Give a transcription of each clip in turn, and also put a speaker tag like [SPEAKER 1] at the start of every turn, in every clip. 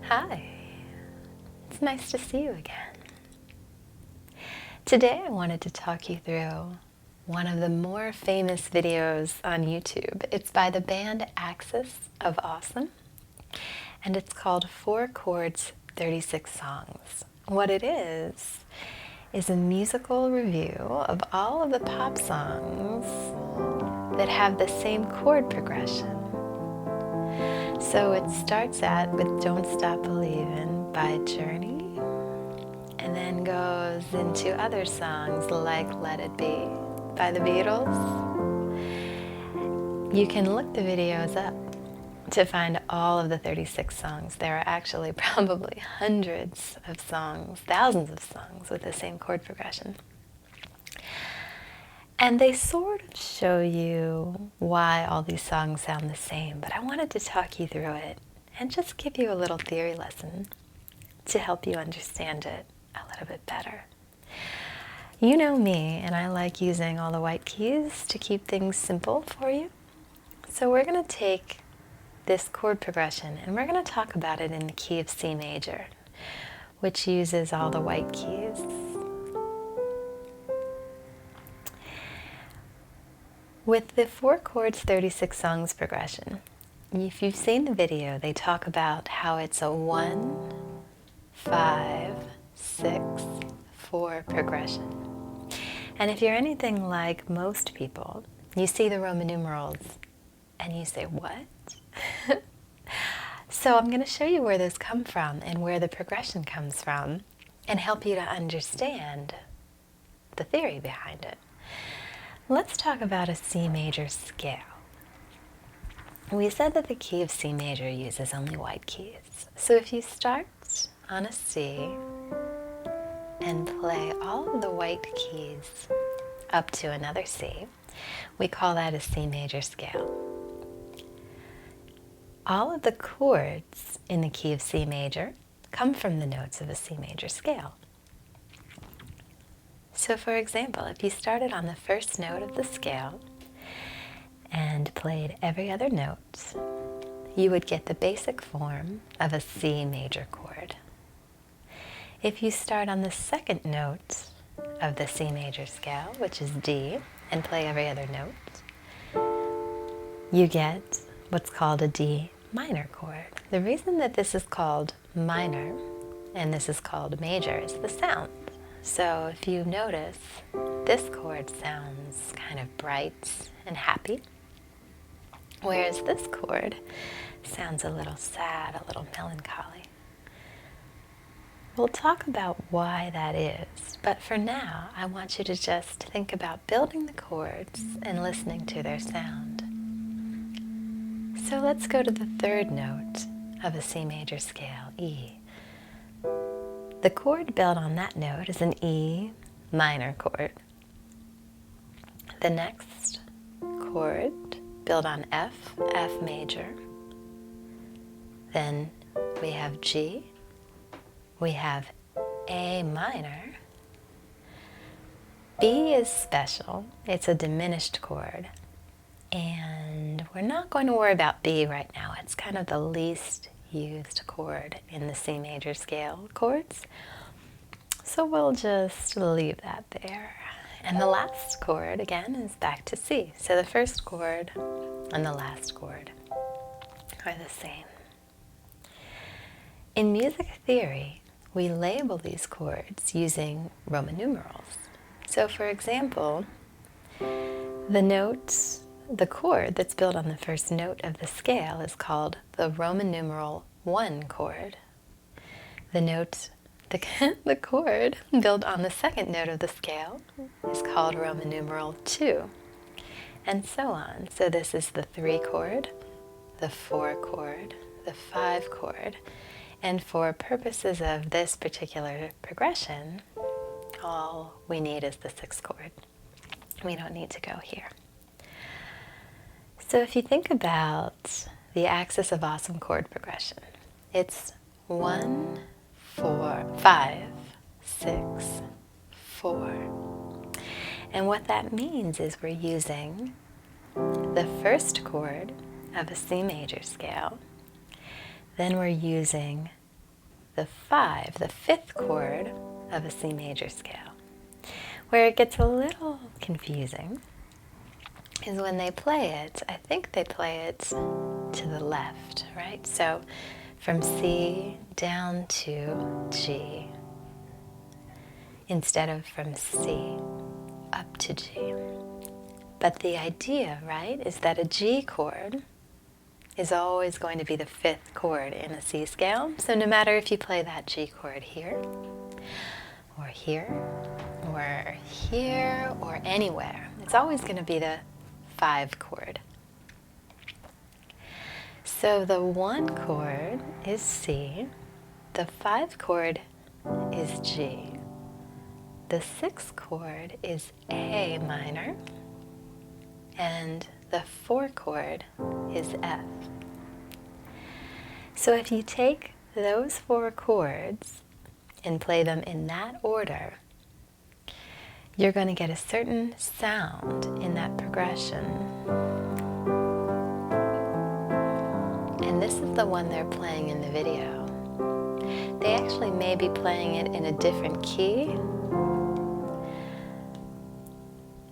[SPEAKER 1] Hi, it's nice to see you again. Today I wanted to talk you through one of the more famous videos on YouTube. It's by the band Axis of Awesome, and it's called 4 Chords, 36 Songs. What it is a musical review of all of the pop songs that have the same chord progression. So it starts out with Don't Stop Believin' by Journey, and then goes into other songs like Let It Be by the Beatles. You can look the videos up to find all of the 36 songs. There are actually probably hundreds of songs, thousands of songs with the same chord progression. And they sort of show you why all these songs sound the same, but I wanted to talk you through it and just give you a little theory lesson to help you understand it a little bit better. You know me, and I like using all the white keys to keep things simple for you. So we're going to take this chord progression and we're going to talk about it in the key of C major, which uses all the white keys. With the 4 chords, 36 songs progression, if you've seen the video, they talk about how it's a 1, 5, 6, 4 progression. And if you're anything like most people, you see the Roman numerals and you say, what? So I'm going to show you where those come from and where the progression comes from and help you to understand the theory behind it. Let's talk about a C major scale. We said that the key of C major uses only white keys. So if you start on a C and play all of the white keys up to another C, we call that a C major scale. All of the chords in the key of C major come from the notes of a C major scale. So for example, if you started on the first note of the scale and played every other note, you would get the basic form of a C major chord. If you start on the second note of the C major scale, which is D, and play every other note, you get what's called a D minor chord. The reason that this is called minor and this is called major is the sound. So if you notice, this chord sounds kind of bright and happy, whereas this chord sounds a little sad, a little melancholy. We'll talk about why that is, but for now, I want you to just think about building the chords and listening to their sound. So let's go to the third note of a C major scale, E. The chord built on that note is an E minor chord. The next chord built on F, F major. Then we have G. We have A minor. B is special. It's a diminished chord. And we're not going to worry about B right now. It's kind of the least used chord in the C major scale chords. So we'll just leave that there. And the last chord, again, is back to C. So the first chord and the last chord are the same. In music theory, we label these chords using Roman numerals. So for example, the chord that's built on the first note of the scale is called the Roman numeral 1 chord. The chord built on the second note of the scale is called Roman numeral 2, and so on. So this is the 3 chord, the 4 chord, the 5 chord, and for purposes of this particular progression, all we need is the 6th chord. We don't need to go here. So if you think about the Axis of Awesome chord progression, it's 1, 4, 5, 6, 4. And what that means is we're using the first chord of a C major scale, then we're using the 5, the 5th chord of a C major scale. Where it gets a little confusing is when they play it, I think they play it to the left, right? So from C down to G, instead of from C up to G. But the idea, right, is that a G chord is always going to be the 5th chord in a C scale. So no matter if you play that G chord here, or here, or here, or anywhere, it's always going to be the 5 chord. So the 1 chord is C, the 5 chord is G, the 6th chord is A minor, and the 4 chord is F. So if you take those 4 chords and play them in that order, you're going to get a certain sound in that progression. And this is the one they're playing in the video. They actually may be playing it in a different key,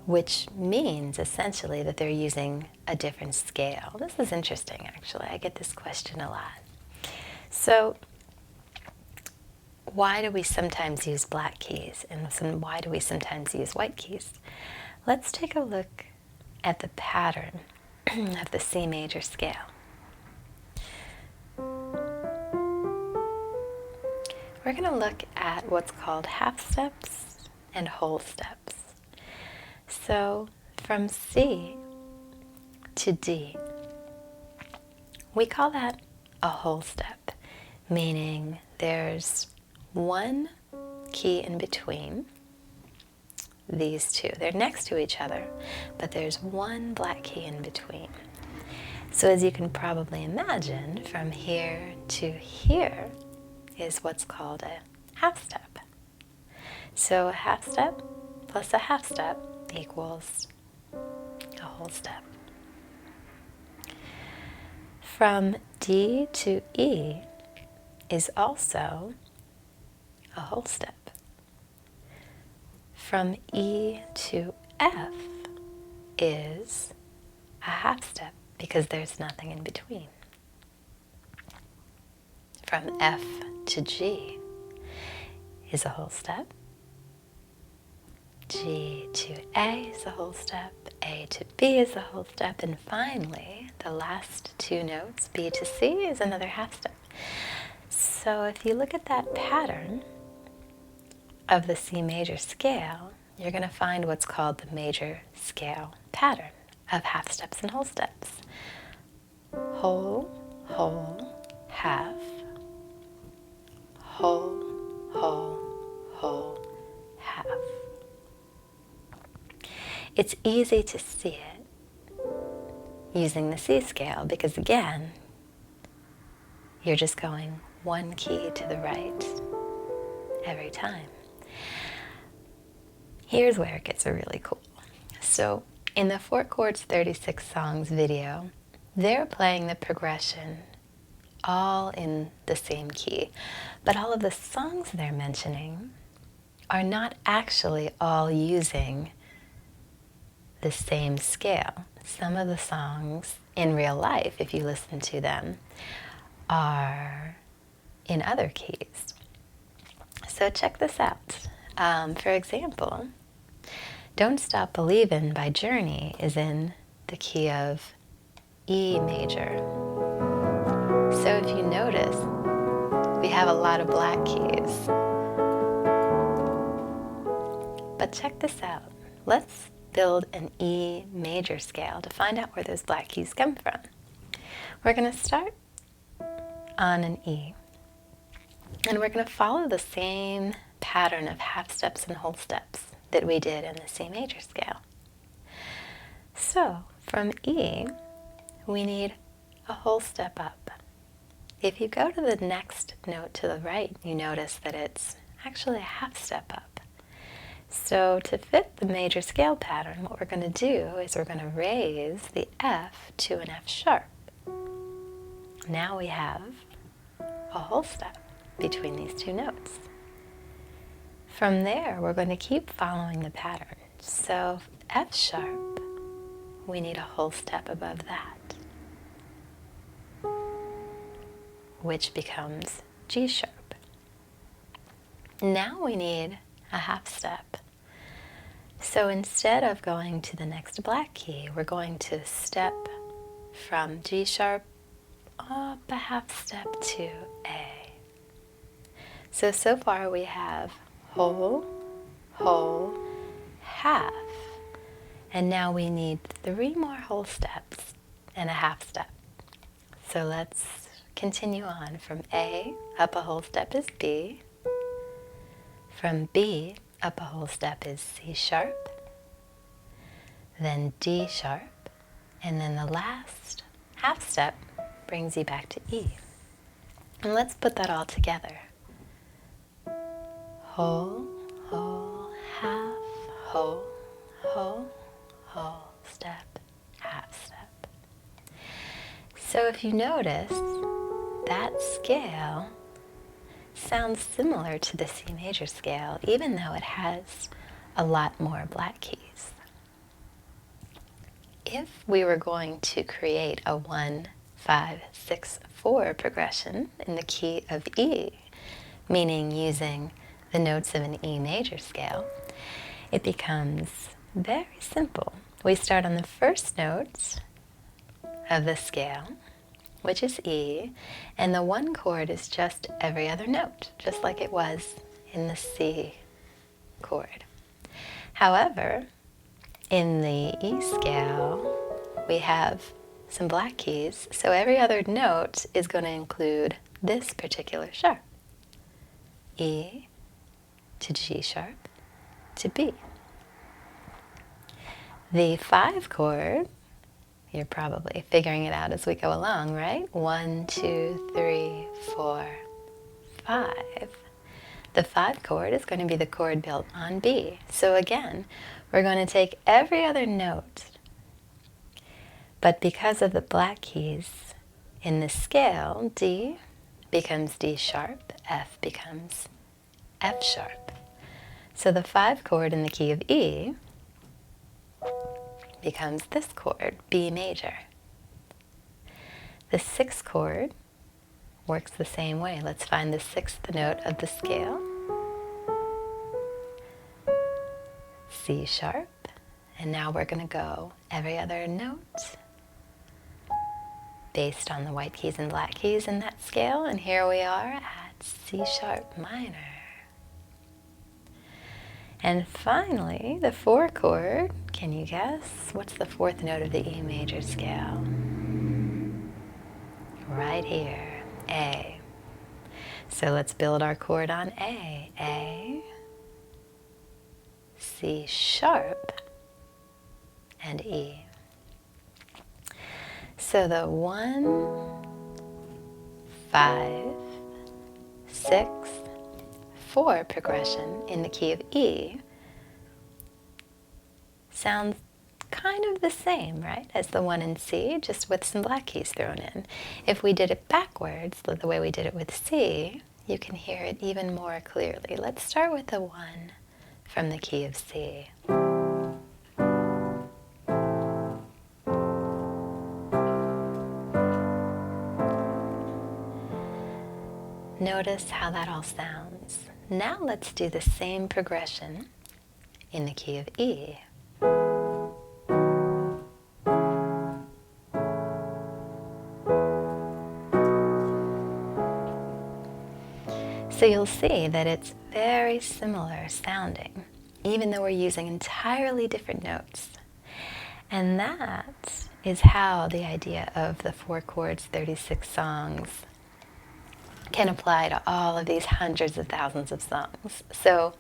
[SPEAKER 1] which means essentially that they're using a different scale. This is interesting, actually. I get this question a lot. So why do we sometimes use black keys and why do we sometimes use white keys? Let's take a look at the pattern of the C major scale. We're going to look at what's called half steps and whole steps. So from C to D, we call that a whole step, meaning there's one key in between these two. They're next to each other, but there's one black key in between. So as you can probably imagine, from here to here is what's called a half step. So a half step plus a half step equals a whole step. From D to E is also a whole step. From E to F is a half step because there's nothing in between. From F to G is a whole step. G to A is a whole step. A to B is a whole step. And finally, the last 2 notes, B to C, is another half step. So if you look at that pattern of the C major scale, you're going to find what's called the major scale pattern of half steps and whole steps. Whole, whole, half, whole, whole, whole, half. It's easy to see it using the C scale because, again, you're just going one key to the right every time. Here's where it gets really cool. So in the 4 Chords 36 Songs video, they're playing the progression all in the same key. But all of the songs they're mentioning are not actually all using the same scale. Some of the songs in real life, if you listen to them, are in other keys. So check this out. For example, Don't Stop Believin' by Journey is in the key of E major. So if you notice, we have a lot of black keys. But check this out. Let's build an E major scale to find out where those black keys come from. We're going to start on an E. And we're going to follow the same pattern of half steps and whole steps that we did in the C major scale. So from E, we need a whole step up. If you go to the next note to the right, you notice that it's actually a half step up. So to fit the major scale pattern, what we're going to do is we're going to raise the F to an F sharp. Now we have a whole step. between these two notes. From there, we're going to keep following the pattern. So F sharp, we need a whole step above that, which becomes G sharp. Now we need a half step. So instead of going to the next black key, we're going to step from G sharp up a half step to A. So far we have whole, whole, half. And now we need 3 more whole steps and a half step. So let's continue on. From A, up a whole step is B. From B, up a whole step is C sharp. Then D sharp. And then the last half step brings you back to E. And let's put that all together. Whole, whole, half, whole, whole, whole, step, half step. So if you notice, that scale sounds similar to the C major scale, even though it has a lot more black keys. If we were going to create a 1, 5, 6, 4 progression in the key of E, meaning using the notes of an E major scale, it becomes very simple. We start on the first note of the scale, which is E, and the 1 chord is just every other note, just like it was in the C chord. However, in the E scale, we have some black keys, so every other note is going to include this particular sharp. E to G sharp to B. The 5 chord, you're probably figuring it out as we go along, right? 1, 2, 3, 4, 5. The 5 chord is going to be the chord built on B. So again, we're going to take every other note, but because of the black keys in the scale, D becomes D sharp, F becomes F sharp. So the 5 chord in the key of E becomes this chord, B major. The 6 chord works the same way. Let's find the 6th note of the scale. C sharp. And now we're going to go every other note based on the white keys and black keys in that scale. And here we are at C sharp minor. And finally, the 4 chord, can you guess? What's the 4th note of the E major scale? Right here, A. So let's build our chord on A. A, C sharp, and E. So the 1, 5, 6, 4 progression in the key of E sounds kind of the same, right, as the one in C, just with some black keys thrown in. If we did it backwards, the way we did it with C, you can hear it even more clearly. Let's start with the 1 from the key of C. Notice how that all sounds. Now let's do the same progression in the key of E. So you'll see that it's very similar sounding, even though we're using entirely different notes. And that is how the idea of the 4 chords, 36 songs can apply to all of these hundreds of thousands of songs. So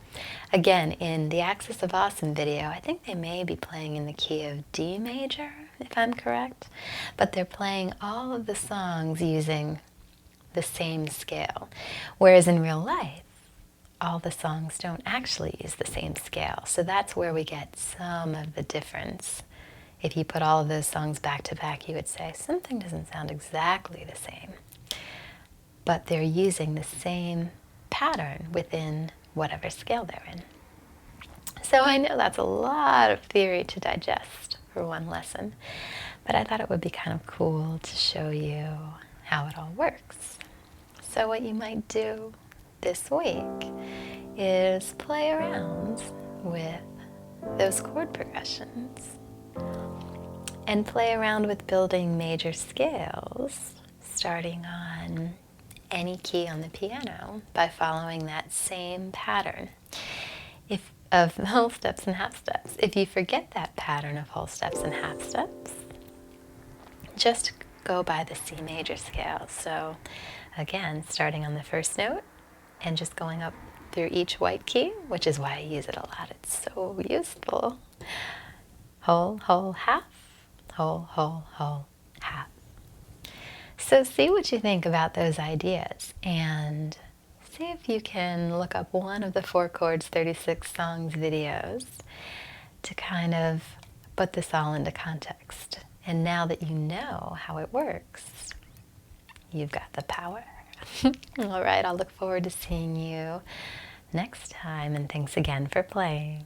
[SPEAKER 1] again, in the Axis of Awesome video, I think they may be playing in the key of D major, if I'm correct, but they're playing all of the songs using the same scale. Whereas in real life, all the songs don't actually use the same scale. So that's where we get some of the difference. If you put all of those songs back to back, you would say something doesn't sound exactly the same. but they're using the same pattern within whatever scale they're in. So I know that's a lot of theory to digest for one lesson, but I thought it would be kind of cool to show you how it all works. So what you might do this week is play around with those chord progressions and play around with building major scales, starting on any key on the piano by following that same pattern of whole steps and half steps. If you forget that pattern of whole steps and half steps, just go by the C major scale. So again, starting on the first note and just going up through each white key, which is why I use it a lot. It's so useful. Whole, whole, half, whole, whole, whole, half. So see what you think about those ideas, and see if you can look up one of the 4 Chords 36 Songs videos to kind of put this all into context. And now that you know how it works, you've got the power. All right, I'll look forward to seeing you next time, and thanks again for playing.